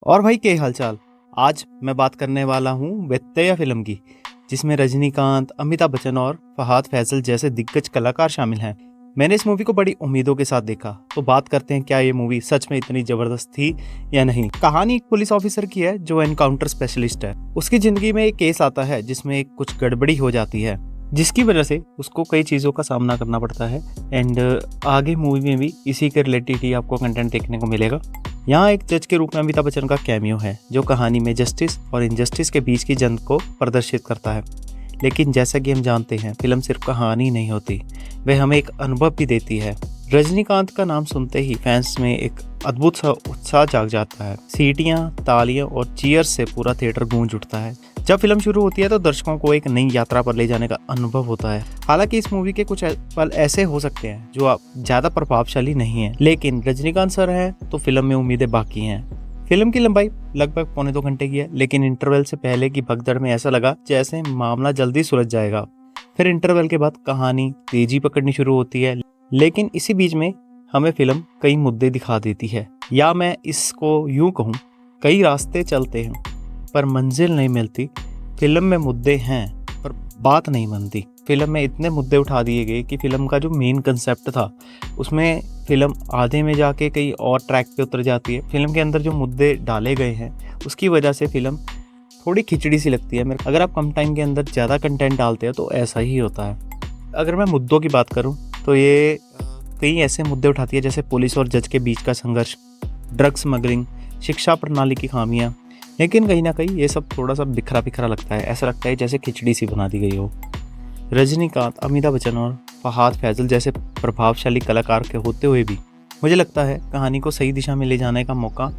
और भाई क्या हाल चाल। आज मैं बात करने वाला हूँ बेत्तैया फिल्म की, जिसमें रजनीकांत, अमिताभ बच्चन और फहाद फैजल जैसे दिग्गज कलाकार शामिल हैं। मैंने इस मूवी को बड़ी उम्मीदों के साथ देखा, तो बात करते हैं क्या ये मूवी सच में इतनी जबरदस्त थी या नहीं। कहानी एक पुलिस ऑफिसर की है जो एनकाउंटर स्पेशलिस्ट है। उसकी जिंदगी में एक केस आता है जिसमें कुछ गड़बड़ी हो जाती है, जिसकी वजह से उसको कई चीज़ों का सामना करना पड़ता है। एंड आगे मूवी में भी इसी के रिलेटेड ही आपको कंटेंट देखने को मिलेगा। यहाँ एक जज के रूप में अमिताभ बच्चन का कैमियो है, जो कहानी में जस्टिस और इनजस्टिस के बीच की जंग को प्रदर्शित करता है। लेकिन जैसा कि हम जानते हैं, फिल्म सिर्फ कहानी नहीं होती, वह हमें एक अनुभव भी देती है। रजनीकांत का नाम सुनते ही फैंस में एक अद्भुत सा उत्साह जाग जाता है। सीटियां, तालियां और चीयर्स से पूरा थिएटर गूंज उठता है। जब फिल्म शुरू होती है तो दर्शकों को एक नई यात्रा पर ले जाने का अनुभव होता है। हालांकि इस मूवी के कुछ पल ऐसे हो सकते हैं जो आप ज्यादा प्रभावशाली नहीं है, लेकिन रजनीकांत सर है तो फिल्म में उम्मीदें बाकी हैं। फिल्म की लंबाई लगभग 1.25 घंटे की है, लेकिन इंटरवल से पहले की भगदड़ में ऐसा लगा जैसे मामला जल्दी सुलझ जाएगा। फिर इंटरवल के बाद कहानी तेजी पकड़नी शुरू होती है, लेकिन इसी बीच में हमें फिल्म कई मुद्दे दिखा देती है। या मैं इसको यूं कहूँ, कई रास्ते चलते हैं पर मंजिल नहीं मिलती। फिल्म में मुद्दे हैं पर बात नहीं बनती। फिल्म में इतने मुद्दे उठा दिए गए कि फिल्म का जो मेन कंसेप्ट था उसमें फिल्म आधे में जाके कहीं और ट्रैक पे उतर जाती है। फिल्म के अंदर जो मुद्दे डाले गए हैं उसकी वजह से फिल्म थोड़ी खिचड़ी सी लगती है। मेरे अगर आप कम टाइम के अंदर ज़्यादा कंटेंट डालते हैं तो ऐसा ही होता है। अगर मैं मुद्दों की बात करूँ तो ये कई ऐसे मुद्दे उठाती है, जैसे पुलिस और जज के बीच का संघर्ष, ड्रग स्मगलिंग, शिक्षा प्रणाली की खामियां। लेकिन कहीं ना कहीं ये सब थोड़ा सा बिखरा बिखरा लगता है, ऐसा लगता है जैसे खिचड़ी सी बना दी गई हो। रजनीकांत, अमिताभ बच्चन और फहाद फैजल जैसे प्रभावशाली कलाकार के होते हुए भी मुझे लगता है कहानी को सही दिशा में ले जाने का मौका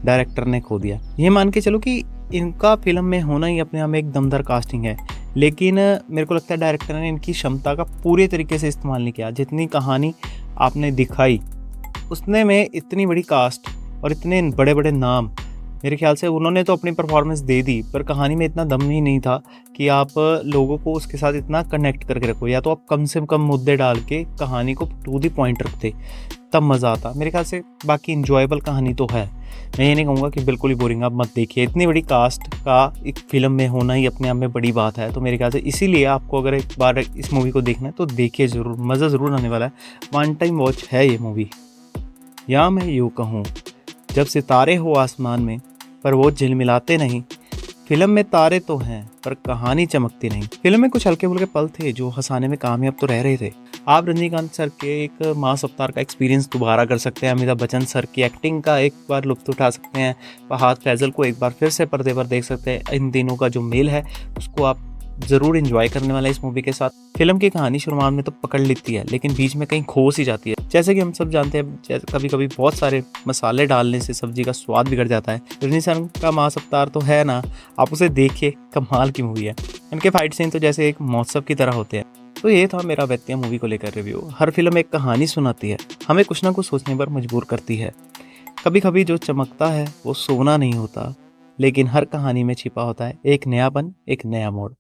डायरेक्टर ने खो दिया। ये मान के चलो कि इनका फिल्म में होना ही अपने आप में एक दमदार कास्टिंग है, लेकिन मेरे को लगता है डायरेक्टर ने इनकी क्षमता का पूरे तरीके से इस्तेमाल नहीं किया। जितनी कहानी आपने दिखाई उसने में इतनी बड़ी कास्ट और इतने बड़े बड़े नाम, मेरे ख्याल से उन्होंने तो अपनी परफॉर्मेंस दे दी, पर कहानी में इतना दम ही नहीं था कि आप लोगों को उसके साथ इतना कनेक्ट करके रखो। या तो आप कम से कम मुद्दे डाल के कहानी को टू द पॉइंट रखते, तब मज़ा आता मेरे ख्याल से। बाकी इंजॉयबल कहानी तो है, मैं ये नहीं कहूँगा कि बिल्कुल ही बोरिंग आप मत देखिए। इतनी बड़ी कास्ट का एक फिल्म में होना ही अपने आप में बड़ी बात है। तो मेरे ख्याल से इसीलिए आपको अगर एक बार इस मूवी को देखना है तो देखिए ज़रूर, मज़ा ज़रूर आने वाला है। वन टाइम वॉच है ये मूवी। या मैं यूँ कहूँ, जब सितारे हो आसमान में पर वो झिलमिलाते नहीं। फिल्म में तारे तो हैं पर कहानी चमकती नहीं। फिल्म में कुछ हल्के फुल्के पल थे जो हंसाने में कामयाब तो रह रहे थे। आप रजनीकांत सर के एक मास अवतार का एक्सपीरियंस दोबारा कर सकते हैं। अमिताभ बच्चन सर की एक्टिंग का एक बार लुत्फ उठा सकते हैं। फहाद फैजल को एक बार फिर से पर्दे पर देख सकते हैं। इन तीनों का जो मेल है उसको आप ज़रूर इंजॉय करने वाला है इस मूवी के साथ। फिल्म की कहानी शुरुआत में तो पकड़ लेती है, लेकिन बीच में कहीं खो सी जाती है। जैसे कि हम सब जानते हैं, जैसे कभी कभी बहुत सारे मसाले डालने से सब्जी का स्वाद बिगड़ जाता है। रजनी सर का मास अवतार तो है ना, आप उसे देखिए, कमाल की मूवी है। इनके फाइट सीन तो जैसे एक महोत्सव की तरह होते हैं। तो ये था मेरा बेत्तैया मूवी को लेकर रिव्यू। हर फिल्म एक कहानी सुनाती है, हमें कुछ ना कुछ सोचने पर मजबूर करती है। कभी कभी जो चमकता है वो सोना नहीं होता, लेकिन हर कहानी में छिपा होता है एक नयापन, एक नया मोड़।